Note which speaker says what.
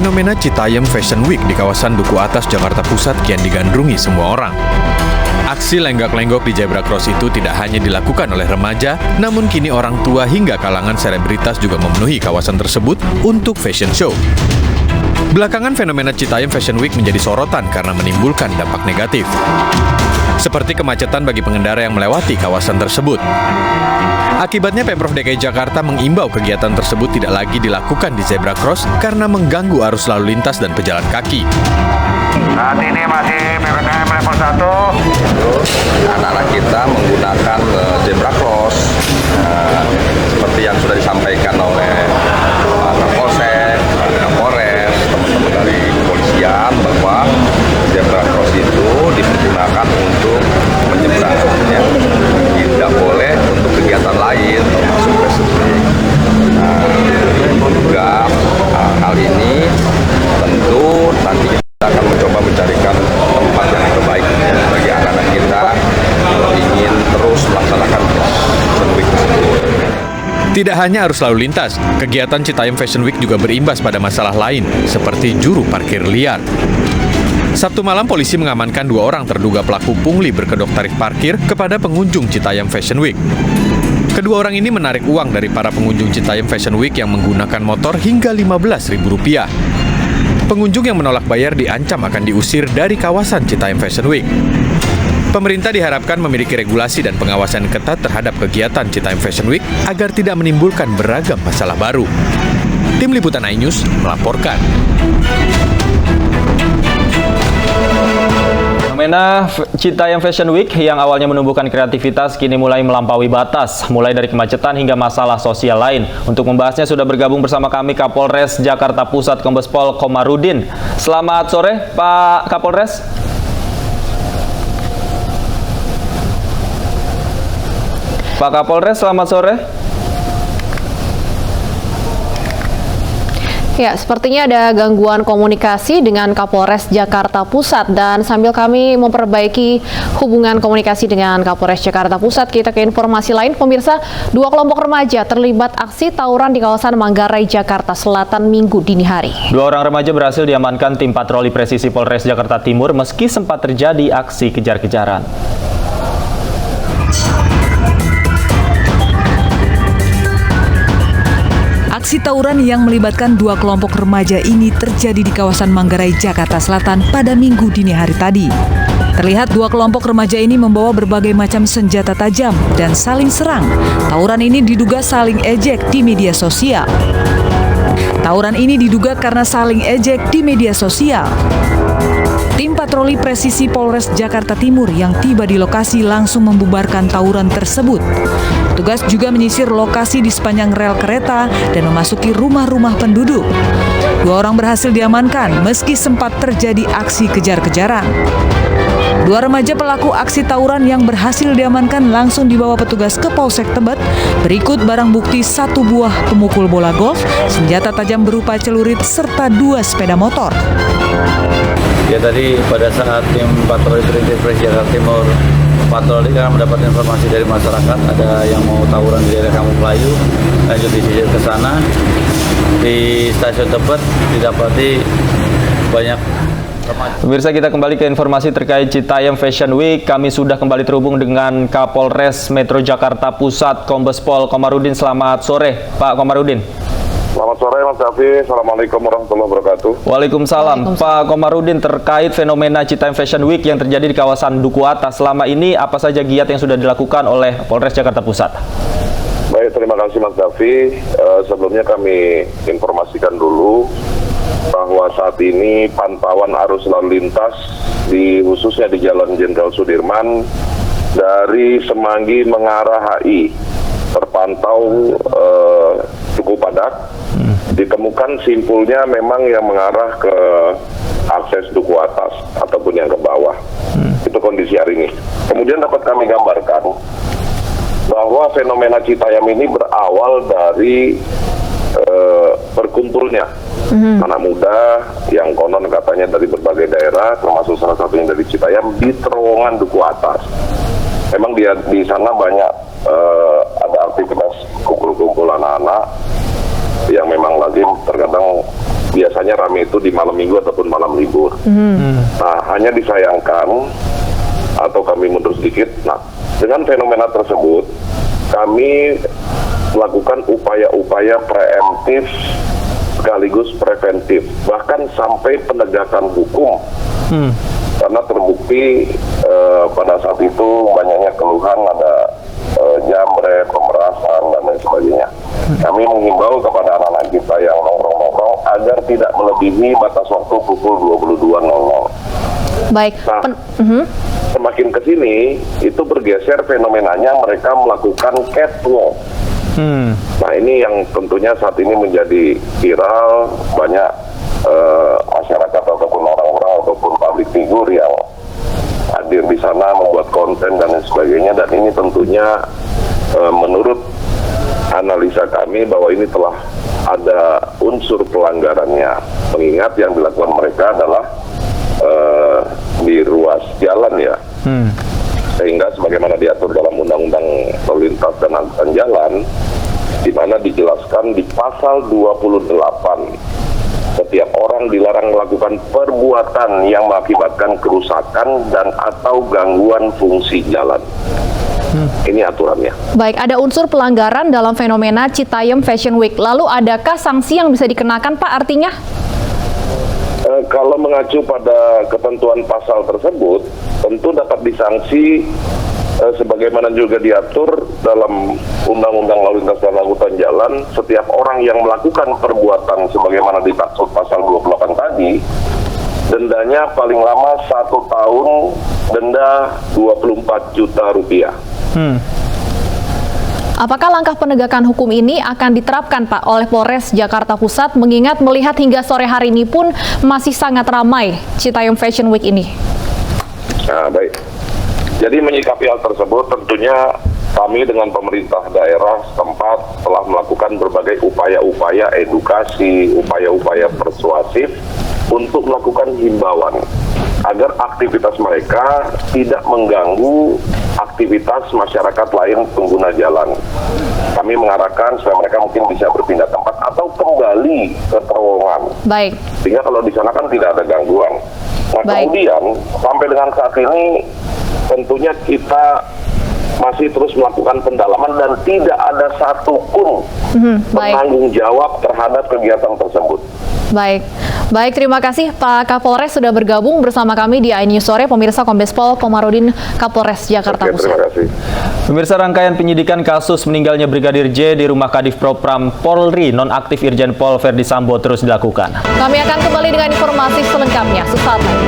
Speaker 1: Fenomena Citayam Fashion Week di kawasan Duku Atas, Jakarta Pusat kian digandrungi semua orang. Aksi lenggak-lenggok di zebra cross itu tidak hanya dilakukan oleh remaja, namun kini orang tua hingga kalangan selebritas juga memenuhi kawasan tersebut untuk fashion show. Belakangan fenomena Citayam Fashion Week menjadi sorotan karena menimbulkan dampak negatif. Seperti kemacetan bagi pengendara yang melewati kawasan tersebut. Akibatnya Pemprov DKI Jakarta mengimbau kegiatan tersebut tidak lagi dilakukan di zebra cross karena mengganggu arus lalu lintas dan pejalan kaki.
Speaker 2: Saat ini masih PPKM level 1.
Speaker 3: Anak-anak kita menggunakan zebra cross seperti yang sudah disampaikan oleh Kapolsek, Kapolres, teman-teman dari kepolisian bahwa zebra cross itu dipergunakan untuk menyeberang, ya. Tidak boleh untuk kegiatan lain termasuk fashion week. Juga hal ini tentu nanti kita akan mencoba mencarikan tempat yang terbaik bagi anak-anak kita yang ingin terus melaksanakan fashion week tersebut.
Speaker 1: Tidak hanya arus lalu lintas, kegiatan Citayam Fashion Week juga berimbas pada masalah lain, seperti juru parkir liar. Sabtu malam, polisi mengamankan 2 orang terduga pelaku pungli berkedok tarif parkir kepada pengunjung Citayam Fashion Week. Kedua orang ini menarik uang dari para pengunjung Citayam Fashion Week yang menggunakan motor hingga Rp15.000. Pengunjung yang menolak bayar diancam akan diusir dari kawasan Citayam Fashion Week. Pemerintah diharapkan memiliki regulasi dan pengawasan ketat terhadap kegiatan Citayam Fashion Week agar tidak menimbulkan beragam masalah baru. Tim Liputan iNews melaporkan.
Speaker 4: Fenomena Citayam Fashion Week yang awalnya menumbuhkan kreativitas kini mulai melampaui batas, mulai dari kemacetan hingga masalah sosial lain. Untuk membahasnya sudah bergabung bersama kami Kapolres Jakarta Pusat Kombes Pol Komarudin. Selamat sore Pak Kapolres. Pak Kapolres, selamat sore.
Speaker 5: Ya, sepertinya ada gangguan komunikasi dengan Kapolres Jakarta Pusat, dan sambil kami memperbaiki hubungan komunikasi dengan Kapolres Jakarta Pusat, kita ke informasi lain. Pemirsa, 2 kelompok remaja terlibat aksi tawuran di kawasan Manggarai, Jakarta Selatan Minggu dini hari.
Speaker 4: 2 orang remaja berhasil diamankan tim patroli presisi Polres Jakarta Timur meski sempat terjadi aksi kejar-kejaran.
Speaker 6: Aksi tawuran yang melibatkan 2 kelompok remaja ini terjadi di kawasan Manggarai, Jakarta Selatan pada Minggu dini hari tadi. Terlihat 2 kelompok remaja ini membawa berbagai macam senjata tajam dan saling serang. Tawuran ini diduga saling ejek di media sosial. Tawuran ini diduga karena saling ejek di media sosial. Tim patroli presisi Polres Jakarta Timur yang tiba di lokasi langsung membubarkan tawuran tersebut. Petugas juga menyisir lokasi di sepanjang rel kereta dan memasuki rumah-rumah penduduk. 2 orang berhasil diamankan meski sempat terjadi aksi kejar-kejaran. 2 remaja pelaku aksi tawuran yang berhasil diamankan langsung dibawa petugas ke Polsek Tebet. Berikut barang bukti 1 buah pemukul bola golf, senjata tajam berupa celurit, serta 2 sepeda motor.
Speaker 7: Ya, tadi pada saat tim patroli Polres Jakarta Timur patroli karena mendapat informasi dari masyarakat ada yang mau tawuran di daerah Kampung Melayu, lanjut disisir ke sana. Di stasiun Tebet didapati banyak remaja.
Speaker 4: Pemirsa, kita kembali ke informasi terkait Citayam Fashion Week. Kami sudah kembali terhubung dengan Kapolres Metro Jakarta Pusat Kombes Pol Komarudin. Selamat sore Pak Komarudin.
Speaker 2: Selamat sore Mas Davi, Assalamualaikum warahmatullahi wabarakatuh.
Speaker 4: Waalaikumsalam. Pak Komarudin, terkait fenomena Citayam Fashion Week yang terjadi di kawasan Duku Atas, selama ini apa saja giat yang sudah dilakukan oleh Polres Jakarta Pusat?
Speaker 2: Baik, terima kasih Mas Davi. Sebelumnya kami informasikan dulu bahwa saat ini pantauan arus lalu lintas khususnya di Jalan Jenderal Sudirman dari Semanggi mengarah HI terpantau cukup padat. Ditemukan simpulnya memang yang mengarah ke akses Duku Atas ataupun yang ke bawah. Itu kondisi hari ini. Kemudian dapat kami gambarkan bahwa fenomena Citayam ini berawal dari berkumpulnya anak muda yang konon katanya dari berbagai daerah, termasuk salah satunya dari Citayam, di terowongan Duku Atas. Memang di sana banyak ada aktivitas kumpul-kumpul anak-anak yang memang lazim terkadang biasanya rame itu di malam minggu ataupun malam libur. Nah, hanya disayangkan, atau kami mundur sedikit, nah dengan fenomena tersebut, kami melakukan upaya-upaya preemptif sekaligus preventif, bahkan sampai penegakan hukum. Karena terbukti pada saat itu banyaknya keluhan, ada jambret, pemerasan, dan lain sebagainya. Kami menghimbau kepada anak-anak kita yang nongkrong-nongkrong agar tidak melebihi batas waktu pukul 22.00.
Speaker 5: Baik.
Speaker 2: Nah, semakin ke sini, itu bergeser fenomenanya mereka melakukan catwalk. Nah, ini yang tentunya saat ini menjadi viral, banyak masyarakat ataupun orang-orang ataupun public figure yang hadir di sana membuat konten dan lain sebagainya, dan ini tentunya menurut analisa kami bahwa ini telah ada unsur pelanggarannya, mengingat yang dilakukan mereka adalah di ruas jalan ya, sehingga sebagaimana diatur dalam Undang-Undang Lalu Lintas dan Angkutan Jalan, di mana dijelaskan di pasal 28, setiap orang dilarang melakukan perbuatan yang mengakibatkan kerusakan dan atau gangguan fungsi jalan. Ini aturannya.
Speaker 5: Baik, ada unsur pelanggaran dalam fenomena Citayam Fashion Week. Lalu adakah sanksi yang bisa dikenakan, Pak, artinya?
Speaker 2: Kalau mengacu pada ketentuan pasal tersebut, tentu dapat disanksi sebagaimana juga diatur dalam Undang-Undang Lalu Lintas dan Angkutan Jalan. Setiap orang yang melakukan perbuatan sebagaimana dimaksud pasal 28 tadi, dendanya paling lama 1 tahun, denda 24 juta rupiah.
Speaker 5: Apakah langkah penegakan hukum ini akan diterapkan, Pak, oleh Polres Jakarta Pusat, mengingat melihat hingga sore hari ini pun masih sangat ramai Citayam Fashion Week ini?
Speaker 2: Nah, baik. Jadi menyikapi hal tersebut, tentunya kami dengan pemerintah daerah setempat telah melakukan berbagai upaya-upaya edukasi, upaya-upaya persuasif untuk melakukan himbauan agar aktivitas mereka tidak mengganggu aktivitas masyarakat lain pengguna jalan. Kami mengarahkan supaya mereka mungkin bisa berpindah tempat atau kembali ke terowongan.
Speaker 5: Baik.
Speaker 2: Sehingga kalau di sana kan tidak ada gangguan. Nah, kemudian sampai dengan saat ini tentunya kita masih terus melakukan pendalaman dan tidak ada satupun penanggung jawab terhadap kegiatan tersebut.
Speaker 5: Baik. Baik, terima kasih Pak Kapolres sudah bergabung bersama kami di iNews Sore. Pemirsa, Kombes Pol Komarudin, Kapolres Jakarta Pusat.
Speaker 2: Terima kasih.
Speaker 4: Pemirsa, rangkaian penyidikan kasus meninggalnya Brigadir J di rumah Kadif Propram Polri nonaktif Irjen Pol Verdi Sambo terus dilakukan.
Speaker 5: Kami akan kembali dengan informasi selengkapnya sesaat lagi.